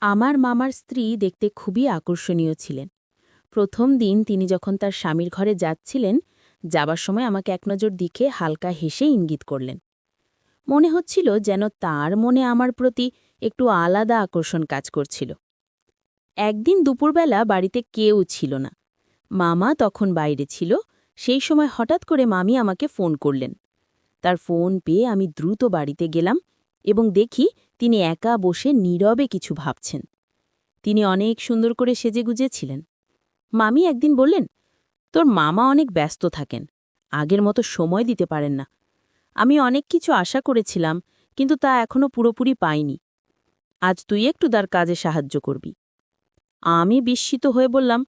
আমার মামার স্ত্রী দেখতে খুবই আকর্ষণীয় ছিলেন। প্রথম দিন তিনি যখন তার স্বামীর ঘরে যাচ্ছিলেন, যাবার সময় আমাকে এক নজর দিকে হালকা হেসে ইঙ্গিত করলেন। মনে হচ্ছিল যেন তার মনে আমার প্রতি একটু আলাদা আকর্ষণ কাজ করছিল। একদিন দুপুরবেলা বাড়িতে কেউ ছিল না। মামা তখন বাইরে ছিল। সেই সময় হঠাৎ করে মামি আমাকে ফোন করলেন। তার ফোন পেয়ে আমি দ্রুত বাড়িতে গেলাম এবং দেখি তিনি একা বসে নীরবে কিছু ভাবছেন। তিনি অনেক সুন্দর করে সেজেগুজে ছিলেন। মামি একদিন বললেন, তোর মামা অনেক ব্যস্ত থাকেন, আগের মতো সময় দিতে পারেন না। আমি অনেক কিছু আশা করেছিলাম, কিন্তু তা এখনো পুরোপুরি পাইনি। আজ তুই একটু তার কাজে সাহায্য করবি। আমি বিস্মিত হয়ে বললাম,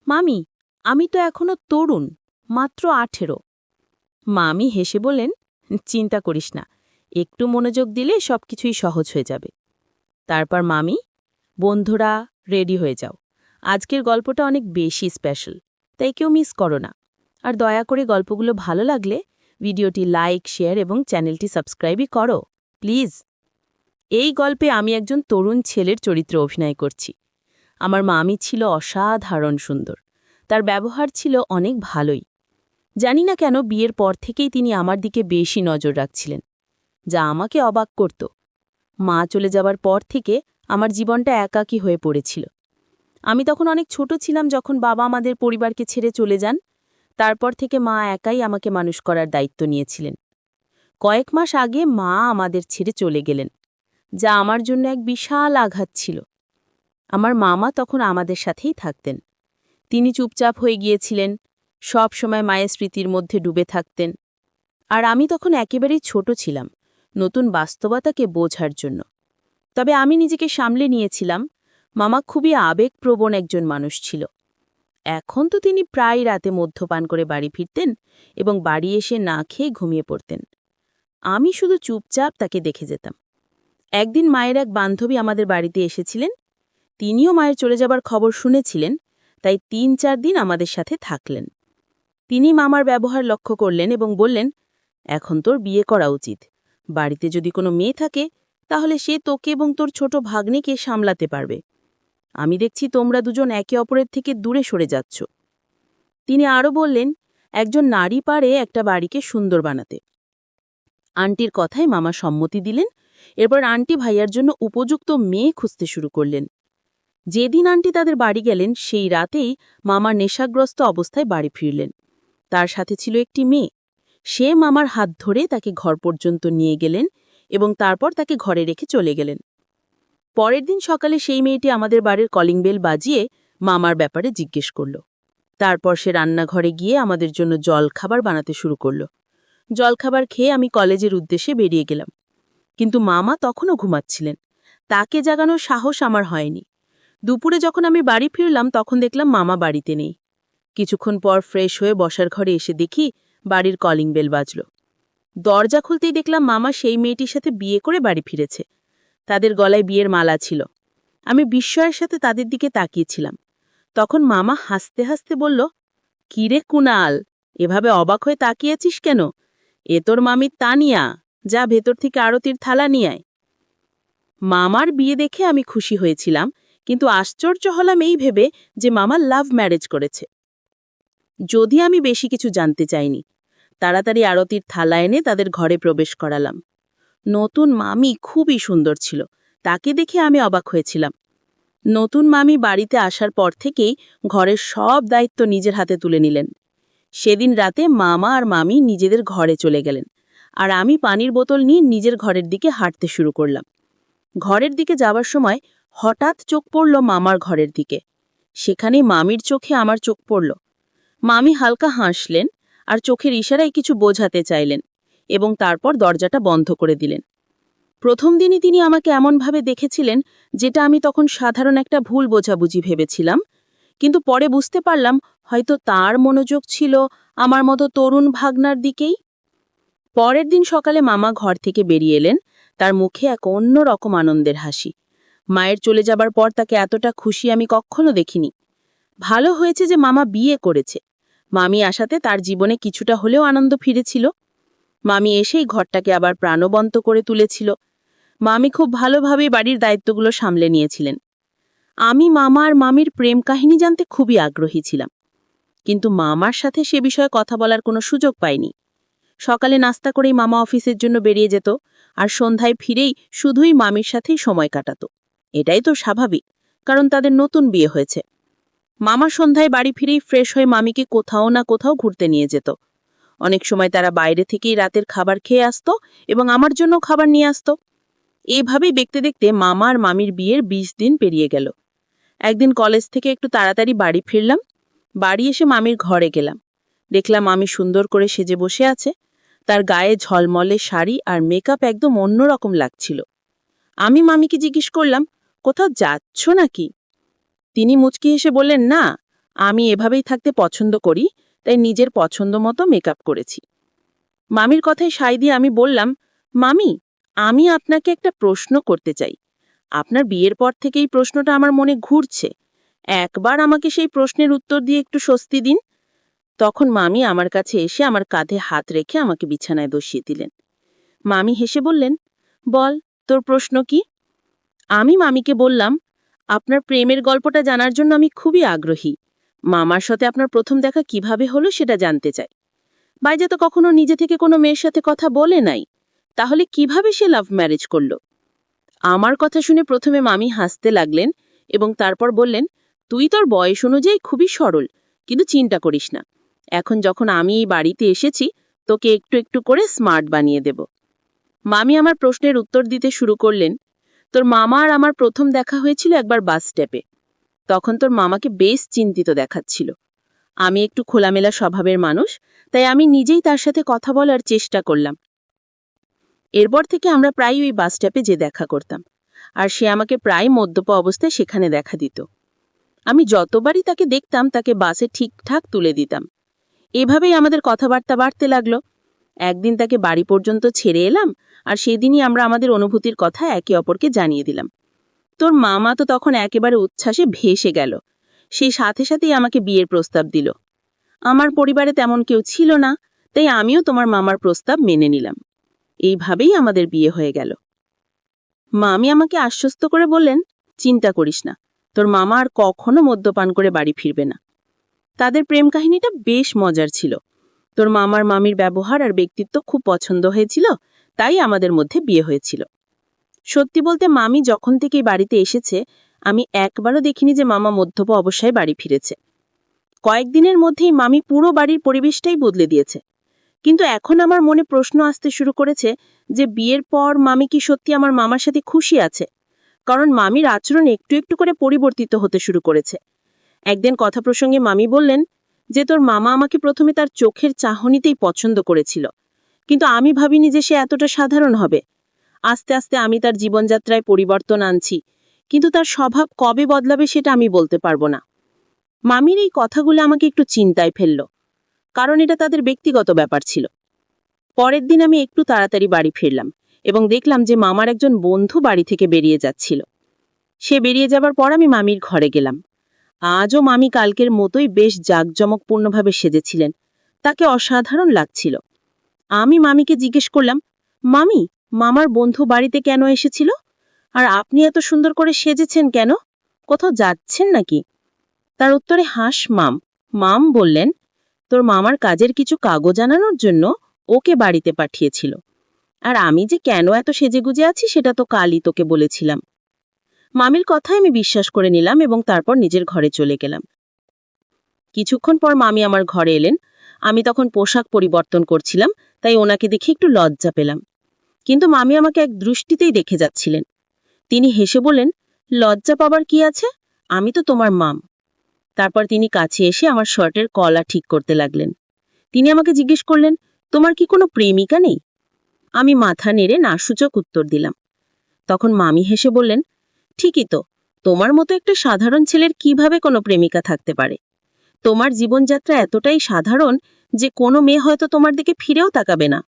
মামি, আমি তো এখনো তরুণ, মাত্র 18। মামি হেসে বললেন, চিন্তা করিস না, একটু মনোযোগ দিলে সবকিছুই সহজ হয়ে যাবে। তারপর মামি, বন্ধুরা রেডি হয়ে যাও, আজকের গল্পটা অনেক বেশি স্পেশাল, তাই কেউ মিস করো না। আর দয়া করে গল্পগুলো ভালো লাগলে ভিডিওটি লাইক, শেয়ার এবং চ্যানেলটি সাবস্ক্রাইবই করো প্লিজ। এই গল্পে আমি একজন তরুণ ছেলের চরিত্রে অভিনয় করছি। আমার মামি ছিল অসাধারণ সুন্দর, তার ব্যবহার ছিল অনেক ভালোই। জানি না কেন বিয়ের পর থেকেই তিনি আমার দিকে বেশি নজর রাখছিলেন, যা আমাকে অবাক করত। মা চলে যাবার পর থেকে আমার জীবনটা একাকী হয়ে পড়েছিল। আমি তখন অনেক ছোট ছিলাম যখন বাবা আমাদের পরিবারকে ছেড়ে চলে যান। তারপর থেকে মা একাই আমাকে মানুষ করার দায়িত্ব নিয়েছিলেন। কয়েক মাস আগে মা আমাদের ছেড়ে চলে গেলেন, যা আমার জন্য এক বিশাল আঘাত ছিল। আমার মামা তখন আমাদের সাথেই থাকতেন। তিনি চুপচাপ হয়ে গিয়েছিলেন, সব সময় মায়ের স্মৃতির মধ্যে ডুবে থাকতেন। আর আমি তখন একেবারেই ছোট ছিলাম, নতুন বাস্তবতাকে বোঝার জন্য। তবে আমি নিজেকে সামলে নিয়েছিলাম। মামা খুবই আবেগপ্রবণ একজন মানুষ ছিল। এখন তো তিনি প্রায় রাতে মদ্যপান করে বাড়ি ফিরতেন এবং বাড়ি এসে না খেয়ে ঘুমিয়ে পড়তেন। আমি শুধু চুপচাপ তাকে দেখে যেতাম। একদিন মায়ের এক বান্ধবী আমাদের বাড়িতে এসেছিলেন। তিনিও মায়ের চলে যাবার খবর শুনেছিলেন, তাই ৩-৪ দিন আমাদের সাথে থাকলেন। তিনি মামার ব্যবহার লক্ষ্য করলেন এবং বললেন, এখন তোর বিয়ে করা উচিত। বাড়িতে যদি কোনো মেয়ে থাকে তাহলে সে তোকে এবং তোর ছোট ভাগ্নেকে সামলাতে পারবে। আমি দেখছি তোমরা দুজন একে অপরের থেকে দূরে সরে যাচ্ছ। তিনি আরও বললেন, একজন নারী পারে একটা বাড়িকে সুন্দর বানাতে। আন্টির কথায় মামা সম্মতি দিলেন। এরপর আন্টি ভাইয়ার জন্য উপযুক্ত মেয়ে খুঁজতে শুরু করলেন। যেদিন আন্টি তাদের বাড়ি গেলেন সেই রাতেই মামা নেশাগ্রস্ত অবস্থায় বাড়ি ফিরলেন। তার সাথে ছিল একটি মেয়ে। সে মামার হাত ধরে তাকে ঘর পর্যন্ত নিয়ে গেলেন এবং তারপর তাকে ঘরে রেখে চলে গেলেন। পরের দিন সকালে সেই মেয়েটি আমাদের বাড়ির কলিং বেল বাজিয়ে মামার ব্যাপারে জিজ্ঞেস করল। তারপর সে রান্নাঘরে গিয়ে আমাদের জন্য জলখাবার বানাতে শুরু করল। জলখাবার খেয়ে আমি কলেজের উদ্দেশ্যে বেরিয়ে গেলাম, কিন্তু মামা তখনও ঘুমাচ্ছিলেন। তাকে জাগানোর সাহস আমার হয়নি। দুপুরে যখন আমি বাড়ি ফিরলাম তখন দেখলাম মামা বাড়িতে নেই। কিছুক্ষণ পর ফ্রেশ হয়ে বসার ঘরে এসে দেখি বাড়ির কলিং বেল বাজল। দরজা খুলতেই দেখলাম মামা সেই মেয়েটির সাথে বিয়ে করে বাড়ি ফিরেছে। তাদের গলায় বিয়ের মালা ছিল। আমি বিস্ময়ের সাথে তাদের দিকে তাকিয়েছিলাম। তখন মামা হাসতে হাসতে বলল, কিরে কুনাল, এভাবে অবাক হয়ে তাকিয়েছিস কেন? এ তোর মামি তানিয়া, যা ভেতর থেকে আরতির থালা নিয়ে আয়। মামার বিয়ে দেখে আমি খুশি হয়েছিলাম, কিন্তু আশ্চর্য হলাম এই ভেবে যে মামা লাভ ম্যারেজ করেছে। যদি আমি বেশি কিছু জানতে চাইনি, তাড়াতাড়ি আরতির থালা এনে তাদের ঘরে প্রবেশ করালাম। নতুন মামি খুবই সুন্দর ছিল, তাকে দেখে আমি অবাক হয়েছিলাম। নতুন মামি বাড়িতে আসার পর থেকেই ঘরের সব দায়িত্ব নিজের হাতে তুলে নিলেন। সেদিন রাতে মামা আর মামি নিজেদের ঘরে চলে গেলেন, আর আমি পানির বোতল নিয়ে নিজের ঘরের দিকে হাঁটতে শুরু করলাম। ঘরের দিকে যাবার সময় হঠাৎ চোখ পড়ল মামার ঘরের দিকে। সেখানেই মামির চোখে আমার চোখ পড়ল। মামি হালকা হাসলেন আর চোখের ইশারায় কিছু বোঝাতে চাইলেন এবং তারপর দরজাটা বন্ধ করে দিলেন। প্রথম দিনই তিনি আমাকে এমনভাবে দেখেছিলেন যেটা আমি তখন সাধারণ একটা ভুল বোঝাবুঝি ভেবেছিলাম, কিন্তু পরে বুঝতে পারলাম হয়তো তার মনোযোগ ছিল আমার মতো তরুণ ভাগনার দিকেই। পরের দিন সকালে মামা ঘর থেকে বেরিয়ে এলেন, তার মুখে এক অন্য রকম আনন্দের হাসি। মায়ের চলে যাবার পর তাকে এতটা খুশি আমি কখনো দেখিনি। ভালো হয়েছে যে মামা বিয়ে করেছে। মামি আসাতে তার জীবনে কিছুটা হলেও আনন্দ ফিরেছিল। মামি এসেই ঘরটাকে আবার প্রাণবন্ত করে তুলেছিল। মামি খুব ভালোভাবে বাড়ির দায়িত্বগুলো সামলে নিয়েছিলেন। আমি মামা আর মামির প্রেম কাহিনী জানতে খুবই আগ্রহী ছিলাম, কিন্তু মামার সাথে সে বিষয়ে কথা বলার কোনো সুযোগ পাইনি। সকালে নাস্তা করেই মামা অফিসের জন্য বেরিয়ে যেত, আর সন্ধ্যায় ফিরেই শুধুই মামির সাথেই সময় কাটাত। এটাই তো স্বাভাবিক, কারণ তাদের নতুন বিয়ে হয়েছে। মামা সন্ধ্যায় বাড়ি ফিরেই ফ্রেশ হয়ে মামিকে কোথাও না কোথাও ঘুরতে নিয়ে যেত। অনেক সময় তারা বাইরে থেকেই রাতের খাবার খেয়ে আসত এবং আমার জন্য খাবার নিয়ে আসত। এইভাবেই দেখতে দেখতে মামা আর মামির বিয়ের ২০ দিন পেরিয়ে গেল। একদিন কলেজ থেকে একটু তাড়াতাড়ি বাড়ি ফিরলাম। বাড়ি এসে মামির ঘরে গেলাম। দেখলাম মামি সুন্দর করে সেজে বসে আছে। তার গায়ে ঝলমলে শাড়ি আর মেকআপ একদম অন্যরকম লাগছিল। আমি মামিকে জিজ্ঞেস করলাম, কোথাও যাচ্ছ নাকি? তিনি মুচকি হেসে বললেন, না, আমি এভাবেই থাকতে পছন্দ করি, তাই নিজের পছন্দ মতো মেকআপ করেছি। মামির কথায় সায় দিয়ে আমি বললাম, মামি, আমি আপনাকে একটা প্রশ্ন করতে চাই। আপনার বিয়ের পর থেকেই প্রশ্নটা আমার মনে ঘুরছে। একবার আমাকে সেই প্রশ্নের উত্তর দিয়ে একটু স্বস্তি দিন। তখন মামি আমার কাছে এসে আমার কাঁধে হাত রেখে আমাকে বিছানায় বসিয়ে দিলেন। মামি হেসে বললেন, বল, তোর প্রশ্ন কি? আমি মামিকে বললাম, আপনার প্রেমের গল্পটা জানার জন্য আমি খুবই আগ্রহী। মামার সাথে আপনার প্রথম দেখা কিভাবে হলো সেটা জানতে চাই। বাইজা তো কখনো নিজে থেকে কোনো মেয়ের সাথে কথা বলে নাই, তাহলে কিভাবে সে লাভ ম্যারেজ করল? আমার কথা শুনে প্রথমে মামি হাসতে লাগলেন এবং তারপর বললেন, তুই তোর বয়স অনুযায়ী খুবই সরল, কিন্তু চিন্তা করিস না। এখন যখন আমি এই বাড়িতে এসেছি, তোকে একটু একটু করে স্মার্ট বানিয়ে দেব। মামি আমার প্রশ্নের উত্তর দিতে শুরু করলেন, তোর মামা আর আমার প্রথম দেখা হয়েছিল একবার বাস স্টপে। তখন তোর মামাকে বেশ চিন্তিত দেখাচ্ছিল। আমি একটু খোলামেলা স্বভাবের মানুষ, তাই আমি নিজেই তার সাথে কথা বলার চেষ্টা করলাম। এরপর থেকে আমরা প্রায় ওই বাস স্টপে যে দেখা করতাম, আর সে আমাকে প্রায় মদ্যপা অবস্থায় সেখানে দেখা দিত। আমি যতবারই তাকে দেখতাম তাকে বাসে ঠিকঠাক তুলে দিতাম। এভাবেই আমাদের কথাবার্তা বাড়তে লাগলো। একদিন তাকে বাড়ি পর্যন্ত ছেড়ে এলাম, আর সেদিনই আমরা আমাদের অনুভূতির কথা একে অপরকে জানিয়ে দিলাম। তোর মামা তো তখন একেবারে উচ্ছ্বাসে ভেসে গেল। সেই সাথে সাথেই আমাকে বিয়ের প্রস্তাব দিল। আমার পরিবারে তেমন কেউ ছিল না, তাই আমিও তোমার মামার প্রস্তাব মেনে নিলাম। এইভাবেই আমাদের বিয়ে হয়ে গেল। মামি আমাকে আশ্বস্ত করে বললেন, চিন্তা করিস না, তোর মামা আর কখনো মদ্যপান করে বাড়ি ফিরবে না। তাদের প্রেম কাহিনীটা বেশ মজার ছিল। তোর মামার মামির ব্যবহার আর ব্যক্তিত্ব খুব পছন্দ হয়েছিল, তাই আমাদের মধ্যে বিয়ে হয়েছিল। সত্যি বলতে মামি যখন থেকেই বাড়িতে এসেছে, আমি একবারও দেখিনি যে মামা মদ্যপা অবস্থায় বাড়ি ফিরেছে। কয়েকদিনের মধ্যেই মামি পুরো বাড়ির পরিবেশটাই বদলে দিয়েছে। কিন্তু এখন আমার মনে প্রশ্ন আসতে শুরু করেছে যে বিয়ের পর মামি কি সত্যি আমার মামার সাথে খুশি আছে? কারণ মামির আচরণ একটু একটু করে পরিবর্তিত হতে শুরু করেছে। একদিন কথা প্রসঙ্গে মামি বললেন যে তোর মামা আমাকে প্রথমে তার চোখের চাহনিতেই পছন্দ করেছিল, কিন্তু আমি ভাবিনি যে সে এতটা সাধারণ হবে। আস্তে আস্তে আমি তার জীবনযাত্রায় পরিবর্তন আনছি, কিন্তু তার স্বভাব কবে বদলাবে সেটা আমি বলতে পারবো না। মামির এই কথাগুলো আমাকে একটু চিন্তায় ফেলল, কারণ এটা তাদের ব্যক্তিগত ব্যাপার ছিল। পরের দিন আমি একটু তাড়াতাড়ি বাড়ি ফিরলাম এবং দেখলাম যে মামার একজন বন্ধু বাড়ি থেকে বেরিয়ে যাচ্ছিল। সে বেরিয়ে যাবার পর আমি মামির ঘরে গেলাম। আজও মামি কালকের মতোই বেশ জাঁকজমকপূর্ণভাবে সেজেছিলেন। তাকে অসাধারণ লাগছিল। আমি মামিকে জিজ্ঞেস করলাম, মামি, মামার বন্ধু বাড়িতে কেন এসেছিল? আর আপনি এত সুন্দর করে সেজেছেন কেন? কোথাও যাচ্ছেন নাকি? তার উত্তরে হাস মাম বললেন, তোর মামার কাজের কিছু কাগজ আনানোর জন্য ওকে বাড়িতে পাঠিয়েছিল। আর আমি যে কেন এত সেজেগুজে আছি সেটা তো কালই তোকে বলেছিলাম। মামির কথায় আমি বিশ্বাস করে নিলাম এবং তারপর নিজের ঘরে চলে গেলাম। কিছুক্ষণ পর মামি আমার ঘরে এলেন। আমি তখন পোশাক পরিবর্তন করছিলাম, তাই ওনাকে দেখে একটু লজ্জা পেলাম। কিন্তু মামি আমাকে এক দৃষ্টিতেই দেখে যাচ্ছিলেন। তিনি হেসে বললেন, লজ্জা পাবার কি আছে? আমি তো তোমার মাম। তারপর তিনি কাছে এসে আমার শার্টের কলা ঠিক করতে লাগলেন। তিনি আমাকে জিজ্ঞেস করলেন, তোমার কি কোনো প্রেমিকা নেই? আমি মাথা নেড়ে নাসূচক উত্তর দিলাম। তখন মামি হেসে বললেন, ঠিকই তো, তোমার মতো একটা সাধারণ ছেলের কিভাবে কোনো প্রেমিকা থাকতে পারে? তোমার জীবনযাত্রা এতটাই সাধারণ যে কোনো মেয়ে হয়তো তোমার দিকে ফিরেও তাকাবে না।